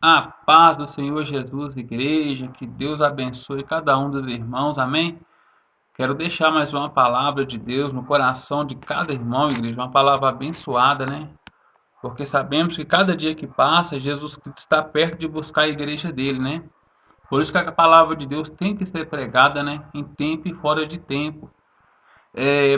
A paz do Senhor Jesus, igreja, que Deus abençoe cada um dos irmãos, amém? Quero deixar mais uma palavra de Deus no coração de cada irmão, igreja, uma palavra abençoada, né? Porque sabemos que cada dia que passa, Jesus Cristo está perto de buscar a igreja dele, né? Por isso que a palavra de Deus tem que ser pregada, né? Em tempo e fora de tempo.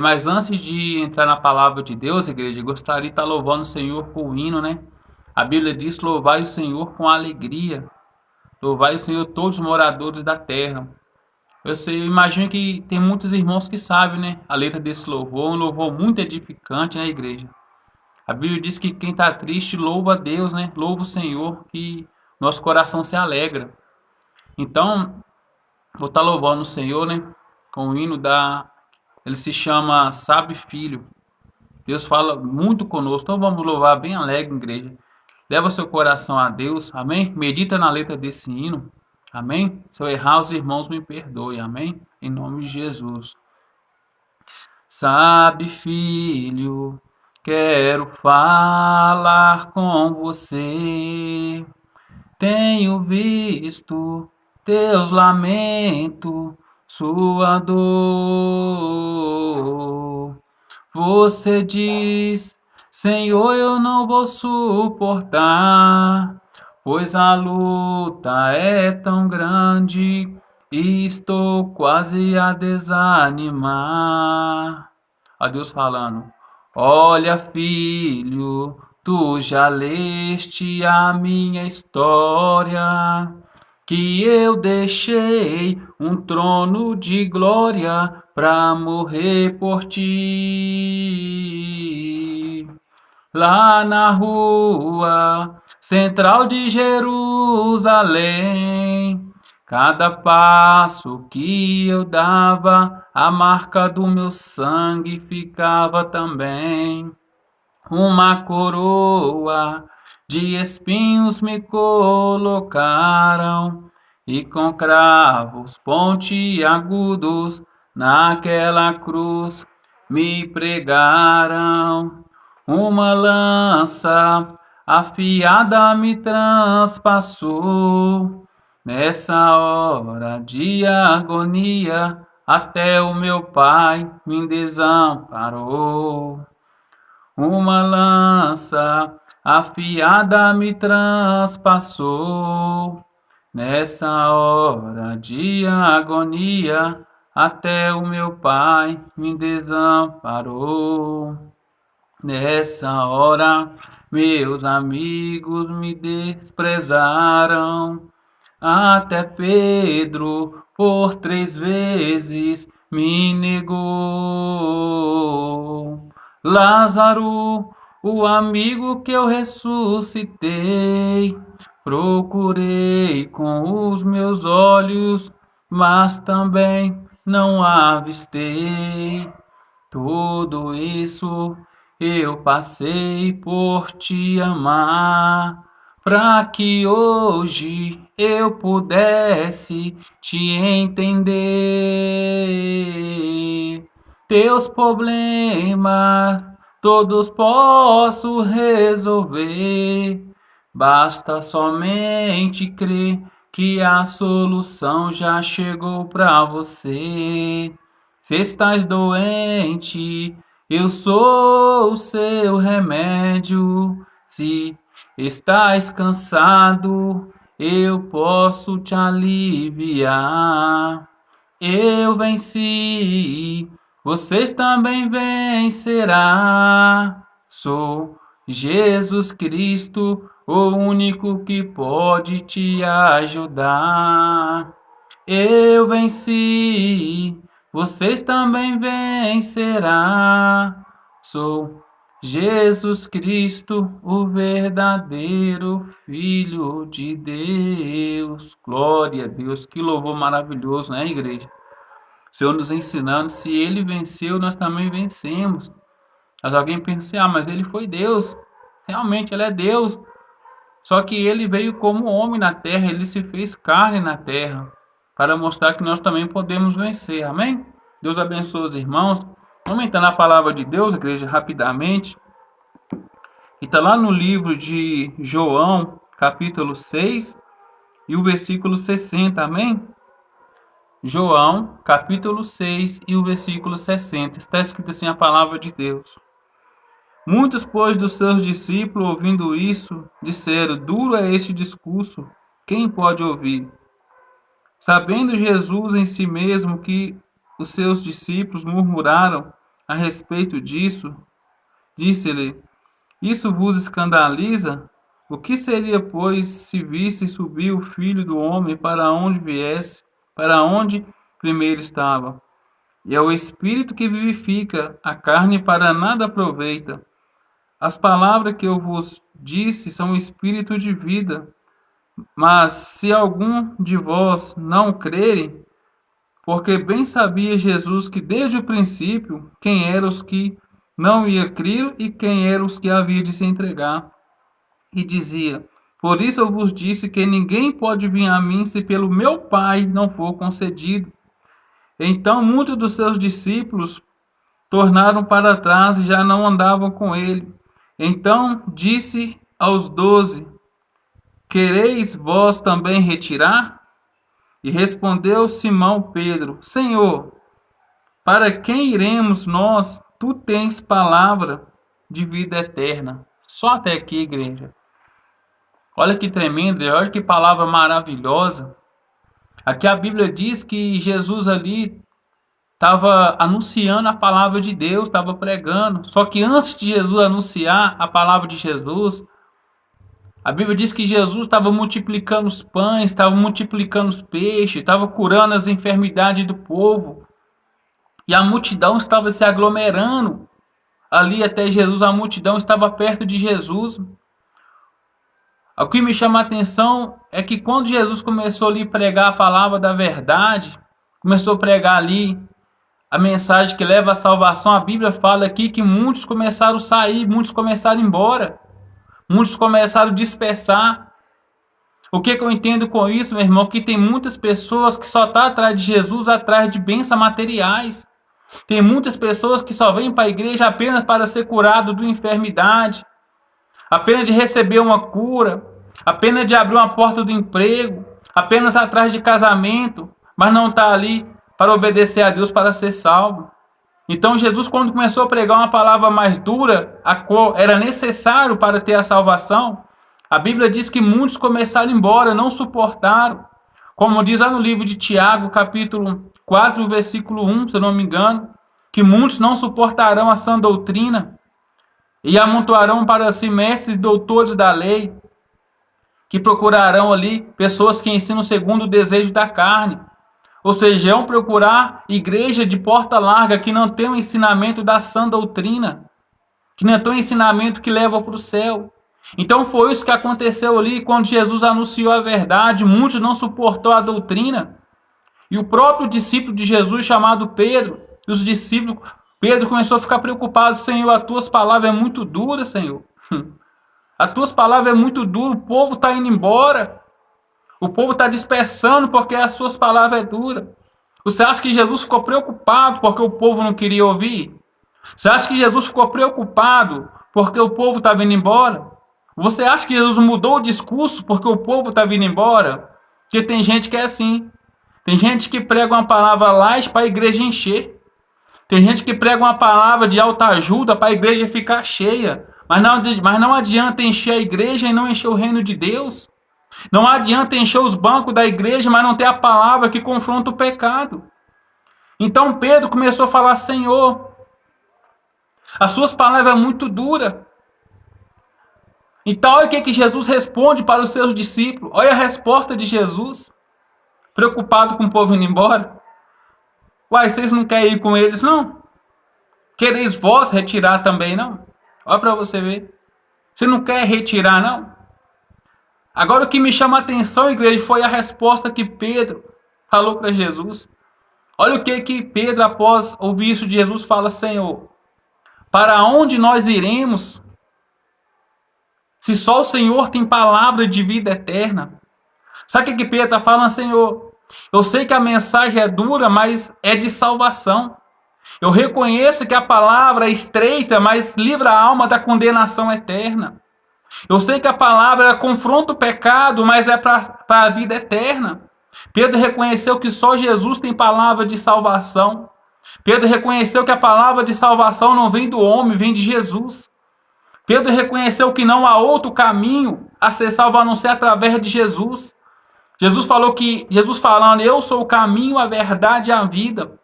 Mas antes de entrar na palavra de Deus, igreja, eu gostaria de estar louvando o Senhor com o hino, né? A Bíblia diz: louvai o Senhor com alegria. Louvai o Senhor todos os moradores da terra. Eu imagino que tem muitos irmãos que sabem, né? A letra desse louvor, um louvor muito edificante na igreja. A Bíblia diz que quem está triste louva a Deus, né? Louva o Senhor, que nosso coração se alegra. Então, vou estar louvando o Senhor, né? Com o hino da. Ele se chama Sabe Filho. Deus fala muito conosco. Então vamos louvar bem alegre, igreja. Leva seu coração a Deus, amém? Medita na letra desse hino, amém? Se eu errar, os irmãos me perdoem, amém? Em nome de Jesus. Sabe, filho, quero falar com você. Tenho visto teus lamentos, sua dor. Você diz: Senhor, eu não vou suportar, pois a luta é tão grande e estou quase a desanimar. A Deus falando: olha, filho, tu já leste a minha história, que eu deixei um trono de glória para morrer por ti. Lá na rua central de Jerusalém, cada passo que eu dava, a marca do meu sangue ficava também. Uma coroa de espinhos me colocaram e com cravos pontiagudos naquela cruz me pregaram. Uma lança afiada me transpassou. Nessa hora de agonia, até o meu pai me desamparou. Uma lança afiada me transpassou. Nessa hora de agonia, até o meu pai me desamparou. Nessa hora, meus amigos me desprezaram. Até Pedro por 3 vezes me negou. Lázaro, o amigo que eu ressuscitei, procurei com os meus olhos, mas também não avistei. Tudo isso eu passei por te amar, para que hoje eu pudesse te entender. Teus problemas todos posso resolver, basta somente crer que a solução já chegou para você. Se estás doente, eu sou o seu remédio. Se estás cansado, eu posso te aliviar. Eu venci, vocês também vencerá. Sou Jesus Cristo, o único que pode te ajudar. Eu venci, vocês também vencerá. Sou Jesus Cristo, o verdadeiro Filho de Deus. Glória a Deus, que louvor maravilhoso, né, igreja? O Senhor nos ensinando, se ele venceu, nós também vencemos. Mas alguém pensa, mas ele foi Deus. Realmente, ele é Deus. Só que ele veio como homem na terra, ele se fez carne na terra, para mostrar que nós também podemos vencer. Amém? Deus abençoe os irmãos. Vamos entrar na palavra de Deus, igreja, rapidamente. E está lá no livro de João, capítulo 6 e o versículo 60, amém? João, capítulo 6 e o versículo 60. Está escrito assim a palavra de Deus. Muitos, pois, dos seus discípulos, ouvindo isso, disseram: duro é este discurso, quem pode ouvir? Sabendo Jesus em si mesmo que os seus discípulos murmuraram a respeito disso, disse-lhe: isso vos escandaliza? O que seria, pois, se visse subir o Filho do Homem para onde viesse, para onde primeiro estava? E é o Espírito que vivifica, a carne para nada aproveita. As palavras que eu vos disse são espírito de vida, mas se algum de vós não crere, porque bem sabia Jesus que desde o princípio quem eram os que não ia crer e quem eram os que havia de se entregar. E dizia: por isso eu vos disse que ninguém pode vir a mim se pelo meu Pai não for concedido. Então muitos dos seus discípulos tornaram para trás e já não andavam com ele. Então disse aos 12: quereis vós também retirar? E respondeu Simão Pedro: Senhor, para quem iremos nós? Tu tens palavra de vida eterna. Só até aqui, igreja. Olha que tremendo, olha que palavra maravilhosa. Aqui a Bíblia diz que Jesus ali estava anunciando a palavra de Deus, estava pregando. Só que antes de Jesus anunciar a palavra de Jesus, a Bíblia diz que Jesus estava multiplicando os pães, estava multiplicando os peixes, estava curando as enfermidades do povo. E a multidão estava se aglomerando ali até Jesus, a multidão estava perto de Jesus. O que me chama a atenção é que quando Jesus começou ali a pregar a palavra da verdade, começou a pregar ali a mensagem que leva à salvação, a Bíblia fala aqui que muitos começaram a sair, muitos começaram a ir embora, muitos começaram a dispersar. O que eu entendo com isso, meu irmão? Que tem muitas pessoas que só estão atrás de Jesus, atrás de bênçãos materiais. Tem muitas pessoas que só vêm para a igreja apenas para ser curado de enfermidade, apenas de receber uma cura, apenas de abrir uma porta do emprego, apenas atrás de casamento, mas não está ali para obedecer a Deus, para ser salvo. Então Jesus, quando começou a pregar uma palavra mais dura, a qual era necessário para ter a salvação, a Bíblia diz que muitos começaram a ir embora, não suportaram. Como diz lá no livro de Tiago, capítulo 4, versículo 1, se eu não me engano, que muitos não suportarão a sã doutrina e amontoarão para si mestres e doutores da lei, que procurarão ali pessoas que ensinam segundo o desejo da carne. Ou seja, vão procurar igreja de porta larga que não tem o ensinamento da sã doutrina, que não tem o ensinamento que leva para o céu. Então foi isso que aconteceu ali quando Jesus anunciou a verdade. Muitos não suportou a doutrina. E o próprio discípulo de Jesus, chamado Pedro, e os discípulos, Pedro começou a ficar preocupado: Senhor, as tuas palavras é muito duras, Senhor. As tuas palavras é muito duras, o povo está indo embora. O povo está dispersando porque as suas palavras é duras. Você acha que Jesus ficou preocupado porque o povo não queria ouvir? Você acha que Jesus ficou preocupado porque o povo está vindo embora? Você acha que Jesus mudou o discurso porque o povo está vindo embora? Porque tem gente que é assim. Tem gente que prega uma palavra light para a igreja encher. Tem gente que prega uma palavra de alta ajuda para a igreja ficar cheia. Mas não adianta encher a igreja e não encher o reino de Deus. Não adianta encher os bancos da igreja, mas não ter a palavra que confronta o pecado. Então Pedro começou a falar: Senhor, as suas palavras são muito duras. Então olha o que Jesus responde para os seus discípulos. Olha a resposta de Jesus. Preocupado com o povo indo embora. Uai, vocês não querem ir com eles, não? Quereis vós retirar também, não? Olha para você ver. Você não quer retirar, não? Agora o que me chama a atenção, igreja, foi a resposta que Pedro falou para Jesus. Olha o que Pedro, após ouvir isso de Jesus, fala: Senhor, para onde nós iremos se só o Senhor tem palavra de vida eterna? Sabe o que Pedro está falando? Senhor, eu sei que a mensagem é dura, mas é de salvação. Eu reconheço que a palavra é estreita, mas livra a alma da condenação eterna. Eu sei que a palavra confronta o pecado, mas é para a vida eterna. Pedro reconheceu que só Jesus tem palavra de salvação. Pedro reconheceu que a palavra de salvação não vem do homem, vem de Jesus. Pedro reconheceu que não há outro caminho a ser salvo a não ser através de Jesus. Jesus falando, eu sou o caminho, a verdade e a vida.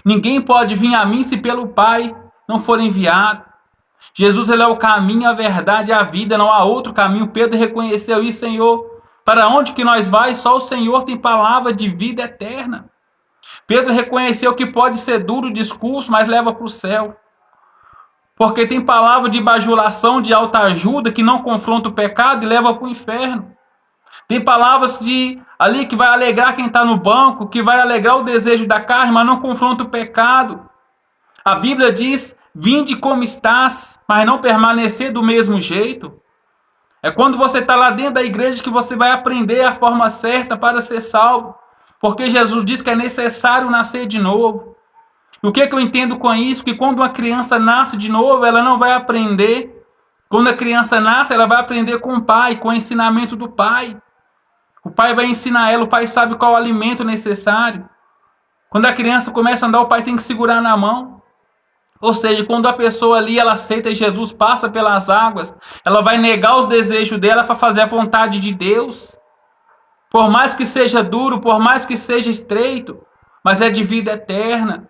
Ninguém pode vir a mim se pelo Pai não for enviado. Jesus, ele é o caminho, a verdade e a vida, não há outro caminho. Pedro reconheceu isso, Senhor. Para onde que nós vai? Só o Senhor tem palavra de vida eterna. Pedro reconheceu que pode ser duro o discurso, mas leva para o céu. Porque tem palavra de bajulação, de alta ajuda, que não confronta o pecado e leva para o inferno. Tem palavras ali que vai alegrar quem está no banco, que vai alegrar o desejo da carne, mas não confronta o pecado. A Bíblia diz, vinde como estás, mas não permanecer do mesmo jeito. É quando você está lá dentro da igreja que você vai aprender a forma certa para ser salvo. Porque Jesus diz que é necessário nascer de novo. E o que eu entendo com isso? Que quando uma criança nasce de novo, ela não vai aprender. Quando a criança nasce, ela vai aprender com o pai, com o ensinamento do pai. O pai vai ensinar ela, o pai sabe qual é o alimento necessário. Quando a criança começa a andar, o pai tem que segurar na mão. Ou seja, quando a pessoa ali, ela aceita Jesus, passa pelas águas, ela vai negar os desejos dela para fazer a vontade de Deus. Por mais que seja duro, por mais que seja estreito, mas é de vida eterna.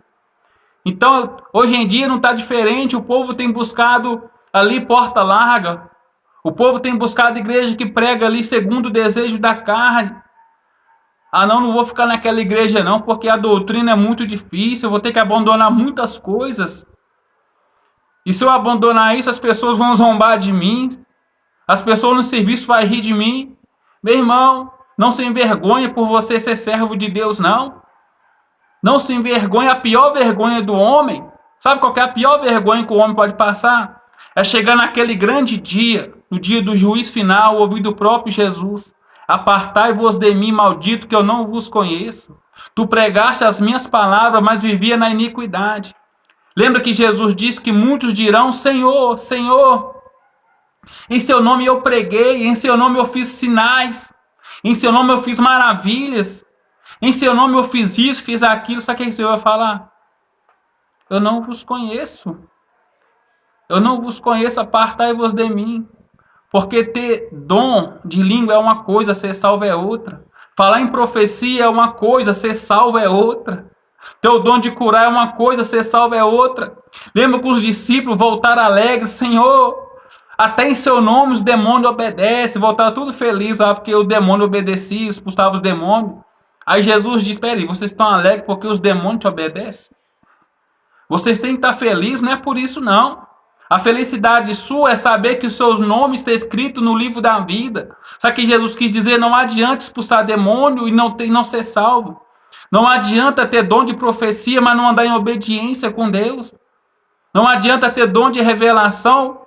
Então, hoje em dia não está diferente, o povo tem buscado ali porta larga. O povo tem buscado igreja que prega ali segundo o desejo da carne. Ah, não vou ficar naquela igreja não, porque a doutrina é muito difícil, eu vou ter que abandonar muitas coisas. E se eu abandonar isso, as pessoas vão zombar de mim. As pessoas no serviço vão rir de mim. Meu irmão, não se envergonhe por você ser servo de Deus, não. Não se envergonhe, a pior vergonha do homem. Sabe qual que é a pior vergonha que o homem pode passar? É chegar naquele grande dia, no dia do juiz final, ouvir do próprio Jesus. Apartai-vos de mim, maldito, que eu não vos conheço. Tu pregaste as minhas palavras, mas vivia na iniquidade. Lembra que Jesus disse que muitos dirão, Senhor, Senhor, em seu nome eu preguei, em seu nome eu fiz sinais, em seu nome eu fiz maravilhas, em seu nome eu fiz isso, fiz aquilo. Sabe o que o Senhor vai falar? Eu não vos conheço. Eu não vos conheço, apartai-vos de mim. Porque ter dom de língua é uma coisa, ser salvo é outra. Falar em profecia é uma coisa, ser salvo é outra. Ter o dom de curar é uma coisa, ser salvo é outra. Lembra que os discípulos voltaram alegres, Senhor, até em seu nome os demônios obedecem, voltaram tudo felizes, porque o demônio obedecia, expulsava os demônios. Aí Jesus diz, espera aí, vocês estão alegres porque os demônios te obedecem? Vocês têm que estar felizes, não é por isso não. A felicidade sua é saber que os seus nomes estão escritos no livro da vida. Sabe o que Jesus quis dizer? Não adianta expulsar demônio e não ser salvo. Não adianta ter dom de profecia, mas não andar em obediência com Deus. Não adianta ter dom de revelação,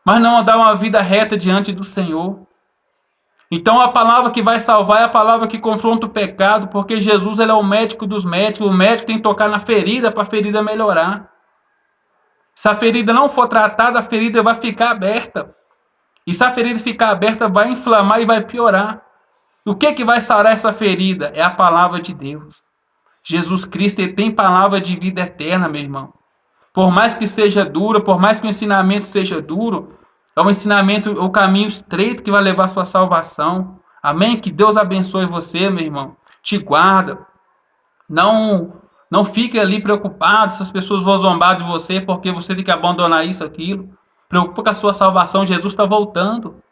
mas não andar uma vida reta diante do Senhor. Então a palavra que vai salvar é a palavra que confronta o pecado, porque Jesus ele é o médico dos médicos. O médico tem que tocar na ferida para a ferida melhorar. Se a ferida não for tratada, a ferida vai ficar aberta. E se a ferida ficar aberta, vai inflamar e vai piorar. O que vai sarar essa ferida? É a palavra de Deus. Jesus Cristo ele tem palavra de vida eterna, meu irmão. Por mais que seja duro, por mais que o ensinamento seja duro, é um ensinamento, o caminho estreito que vai levar à sua salvação. Amém? Que Deus abençoe você, meu irmão. Te guarda. Não fique ali preocupado se as pessoas vão zombar de você porque você tem que abandonar isso, aquilo. Preocupa com a sua salvação. Jesus está voltando.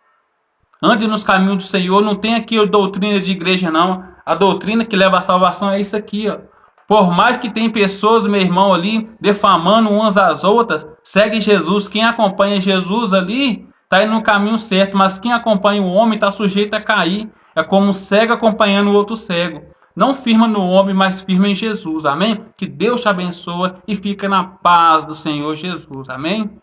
Ande nos caminhos do Senhor. Não tem aqui a doutrina de igreja, não. A doutrina que leva à salvação é isso aqui, ó. Por mais que tem pessoas, meu irmão, ali, defamando umas às outras, segue Jesus. Quem acompanha Jesus ali, está indo no caminho certo. Mas quem acompanha o homem está sujeito a cair. É como um cego acompanhando o outro cego. Não firma no homem, mas firma em Jesus. Amém? Que Deus te abençoe e fica na paz do Senhor Jesus. Amém?